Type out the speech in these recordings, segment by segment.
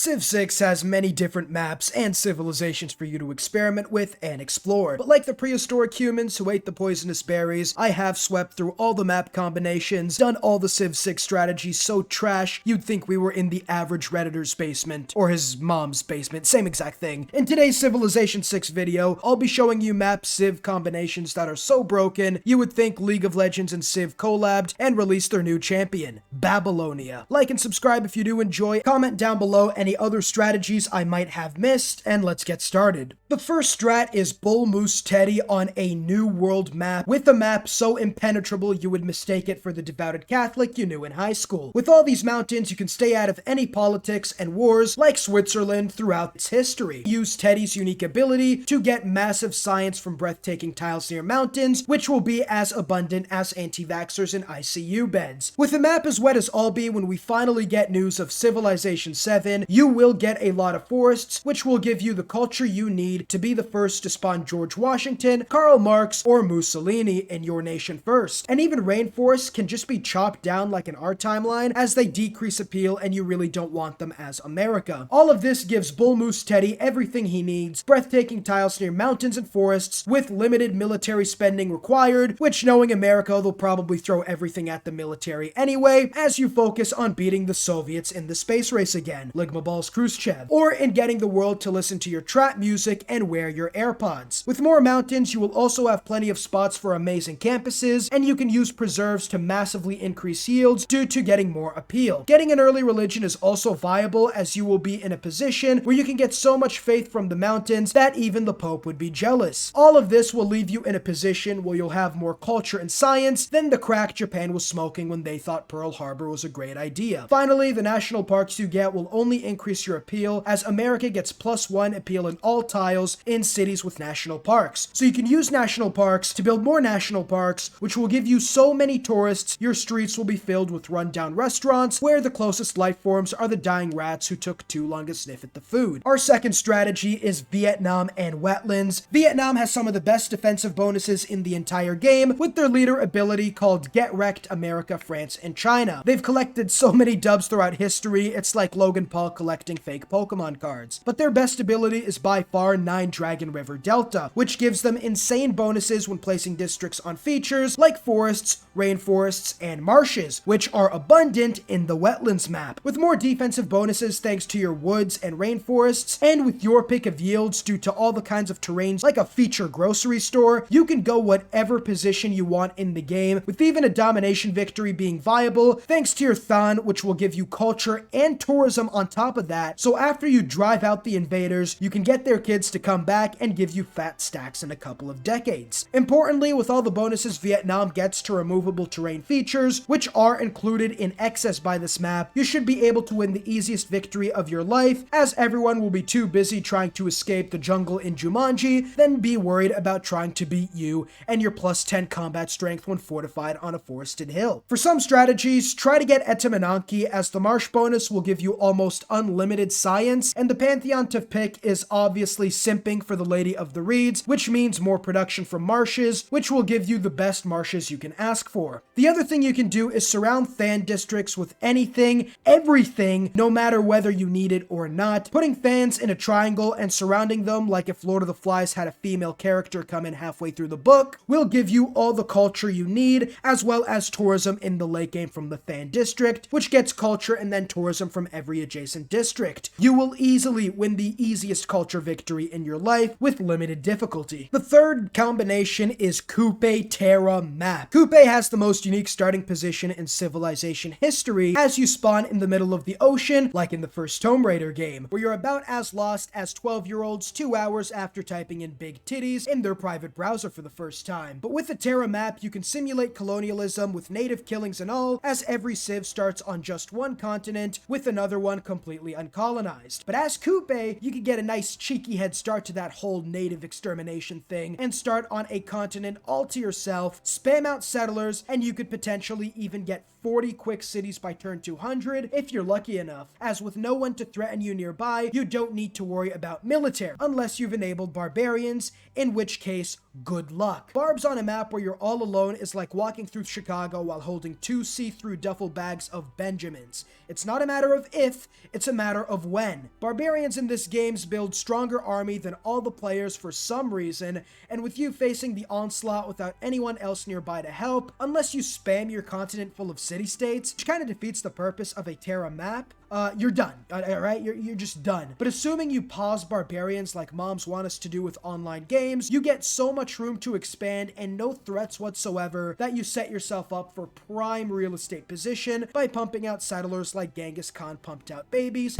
Civ 6 has many different maps and civilizations for you to experiment with and explore, but like the prehistoric humans who ate the poisonous berries, I have swept through all the map combinations, done all the Civ 6 strategies so trash you'd think we were in the average Redditor's basement, or his mom's basement, same exact thing. In today's Civilization 6 video, I'll be showing you map Civ combinations that are so broken you would think League of Legends and Civ collabed and released their new champion, Babylonia. Like and subscribe if you do enjoy, comment down below any other strategies I might have missed, and let's get started. The first strat is Bull Moose Teddy on a New World map, with a map so impenetrable you would mistake it for the devoted Catholic you knew in high school. With all these mountains, you can stay out of any politics and wars like Switzerland throughout its history. Use Teddy's unique ability to get massive science from breathtaking tiles near mountains, which will be as abundant as anti-vaxxers in ICU beds. With a map as wet as I'll be when we finally get news of Civilization 7, you will get a lot of forests, which will give you the culture you need to be the first to spawn George Washington, Karl Marx, or Mussolini in your nation first. And even rainforests can just be chopped down like in our timeline, as they decrease appeal and you really don't want them as America. All of this gives Bull Moose Teddy everything he needs, breathtaking tiles near mountains and forests, with limited military spending required, which knowing America, they'll probably throw everything at the military anyway, as you focus on beating the Soviets in the space race again, Ligma Balls Khrushchev, or in getting the world to listen to your trap music and wear your AirPods. With more mountains, you will also have plenty of spots for amazing campuses, and you can use preserves to massively increase yields due to getting more appeal. Getting an early religion is also viable, as you will be in a position where you can get so much faith from the mountains that even the Pope would be jealous. All of this will leave you in a position where you'll have more culture and science than the crack Japan was smoking when they thought Pearl Harbor was a great idea. Finally, the national parks you get will only increase your appeal, as America gets +1 appeal in all tiles in cities with national parks. So you can use national parks to build more national parks, which will give you so many tourists, your streets will be filled with rundown restaurants where the closest life forms are the dying rats who took too long to sniff at the food. Our second strategy is Vietnam and Wetlands. Vietnam has some of the best defensive bonuses in the entire game, with their leader ability called Get Wrecked America, France, and China. They've collected so many dubs throughout history, it's like Logan Paul collecting fake Pokemon cards. But their best ability is by far 9 Dragon River Delta, which gives them insane bonuses when placing districts on features like forests, rainforests, and marshes, which are abundant in the Wetlands map. With more defensive bonuses thanks to your woods and rainforests, and with your pick of yields due to all the kinds of terrains like a feature grocery store, you can go whatever position you want in the game, with even a domination victory being viable thanks to your Than, which will give you culture and tourism on top of that, so after you drive out the invaders, you can get their kids to come back and give you fat stacks in a couple of decades. Importantly, with all the bonuses Vietnam gets to removable terrain features, which are included in excess by this map, you should be able to win the easiest victory of your life, as everyone will be too busy trying to escape the jungle in Jumanji than be worried about trying to beat you and your +10 combat strength when fortified on a forested hill. For some strategies, try to get Etemenanki, as the marsh bonus will give you almost unlimited science, and the pantheon to pick is obviously simping for the Lady of the Reeds, which means more production from marshes, which will give you the best marshes you can ask for. The other thing you can do is surround Than districts with anything, everything, no matter whether you need it or not. Putting fans in a triangle and surrounding them like if Lord of the Flies had a female character come in halfway through the book will give you all the culture you need, as well as tourism in the late game from the Than district, which gets culture and then tourism from every adjacent district. You will easily win the easiest culture victory in your life with limited difficulty. The third combination is Kupe Terra Map. Kupe has the most unique starting position in Civilization history, as you spawn in the middle of the ocean, like in the first Tomb Raider game, where you're about as lost as 12-year-olds 2 hours after typing in big titties in their private browser for the first time. But with the Terra Map, you can simulate colonialism with native killings and all, as every civ starts on just one continent, with another one completely uncolonized. But as Kupe, you can get a nice cheeky head start to that whole native extermination thing, and start on a continent all to yourself, spam out settlers, and you could potentially even get 40 quick cities by turn 200 if you're lucky enough, as with no one to threaten you nearby, you don't need to worry about military, unless you've enabled barbarians, in which case good luck. Barbs on a map where you're all alone is like walking through Chicago while holding 2 see-through duffel bags of Benjamins. It's not a matter of if, it's a matter of when. Barbarians in this game build stronger army than all the players for some reason, and with you facing the onslaught without anyone else nearby to help, unless you spam your continent full of city-states, which kind of defeats the purpose of a Terra map, you're done, alright? You're just done. But assuming you pause barbarians like moms want us to do with online games, you get so much room to expand and no threats whatsoever that you set yourself up for prime real estate position by pumping out settlers like Genghis Khan pumped out babies.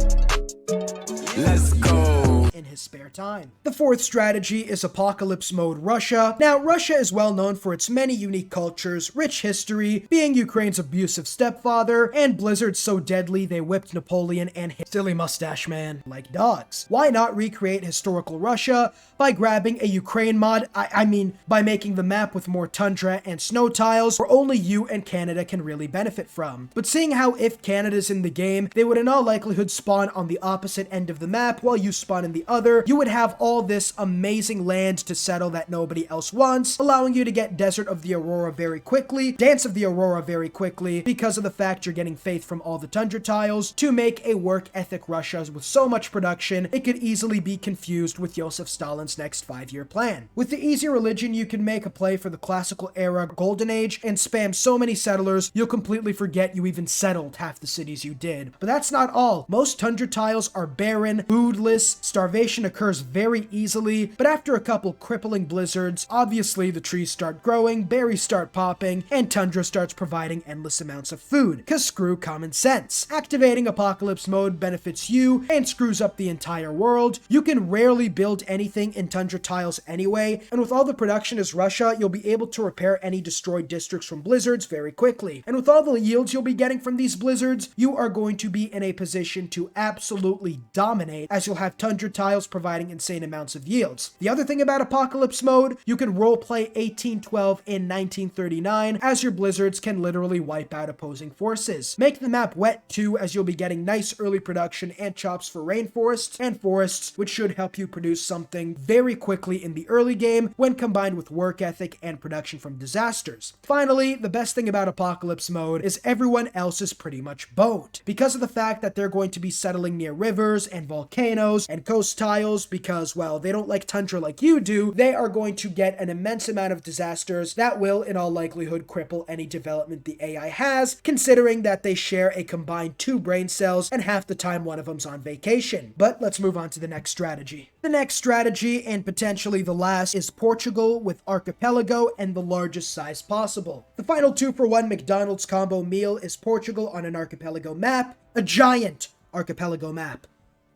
Let's go! In his spare time. The fourth strategy is Apocalypse Mode Russia. Now, Russia is well known for its many unique cultures, rich history, being Ukraine's abusive stepfather, and blizzards so deadly they whipped Napoleon and his silly mustache man like dogs. Why not recreate historical Russia by grabbing a Ukraine mod? I mean, by making the map with more tundra and snow tiles where only you and Canada can really benefit from. But seeing how if Canada's in the game, they would in all likelihood spawn on the opposite end of the map while you spawn in the other, you would have all this amazing land to settle that nobody else wants, allowing you to get Desert of the Aurora very quickly, Dance of the Aurora very quickly, because of the fact you're getting faith from all the tundra tiles, to make a work ethic Russia with so much production, it could easily be confused with Joseph Stalin's next 5-year plan. With the easy religion, you can make a play for the classical era golden age and spam so many settlers, you'll completely forget you even settled half the cities you did. But that's not all. Most tundra tiles are barren, foodless, starvation occurs very easily, but after a couple crippling blizzards, obviously the trees start growing, berries start popping, and tundra starts providing endless amounts of food. Cause screw common sense. Activating Apocalypse Mode benefits you and screws up the entire world. You can rarely build anything in tundra tiles anyway, and with all the production as Russia, you'll be able to repair any destroyed districts from blizzards very quickly. And with all the yields you'll be getting from these blizzards, you are going to be in a position to absolutely dominate, as you'll have tundra tiles providing insane amounts of yields. The other thing about Apocalypse Mode, you can roleplay 1812 in 1939, as your blizzards can literally wipe out opposing forces. Make the map wet too, as you'll be getting nice early production and chops for rainforests and forests, which should help you produce something very quickly in the early game when combined with work ethic and production from disasters. Finally, the best thing about Apocalypse Mode is everyone else is pretty much boned. Because of the fact that they're going to be settling near rivers and volcanoes and coast tiles because, well, they don't like tundra like you do, they are going to get an immense amount of disasters that will, in all likelihood, cripple any development the AI has, considering that they share a combined 2 brain cells and half the time one of them's on vacation. But let's move on to the next strategy. The next strategy, and potentially the last, is Portugal with Archipelago and the largest size possible. The final 2-for-1 McDonald's combo meal is Portugal on an archipelago map, a giant archipelago map.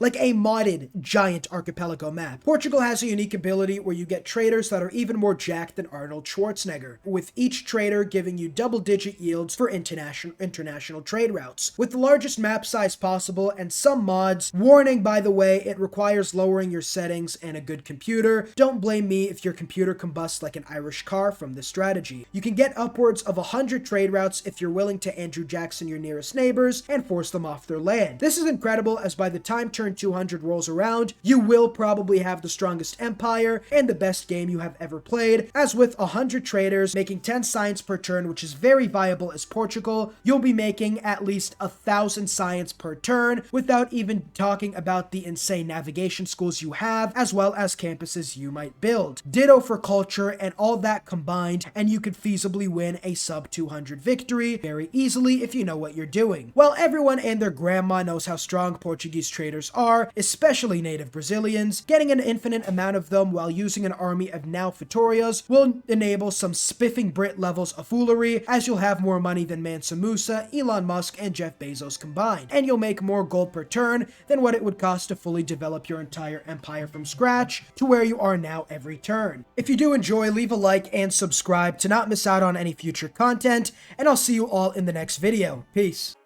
Like a modded giant archipelago map. Portugal has a unique ability where you get traders that are even more jacked than Arnold Schwarzenegger, with each trader giving you double-digit yields for international trade routes. With the largest map size possible and some mods, warning by the way, it requires lowering your settings and a good computer. Don't blame me if your computer combusts like an Irish car from this strategy. You can get upwards of 100 trade routes if you're willing to Andrew Jackson your nearest neighbors and force them off their land. This is incredible, as by the time turn 200 rolls around, you will probably have the strongest empire and the best game you have ever played, as with 100 traders making 10 science per turn, which is very viable as Portugal, you'll be making at least 1,000 science per turn, without even talking about the insane navigation schools you have, as well as campuses you might build. Ditto for culture, and all that combined, and you could feasibly win a sub 200 victory very easily if you know what you're doing. While everyone and their grandma knows how strong Portuguese traders are, especially native Brazilians, getting an infinite amount of them while using an army of now Vitorias will enable some spiffing Brit levels of foolery, as you'll have more money than Mansa Musa, Elon Musk, and Jeff Bezos combined, and you'll make more gold per turn than what it would cost to fully develop your entire empire from scratch to where you are now every turn. If you do enjoy, leave a like and subscribe to not miss out on any future content, and I'll see you all in the next video. Peace.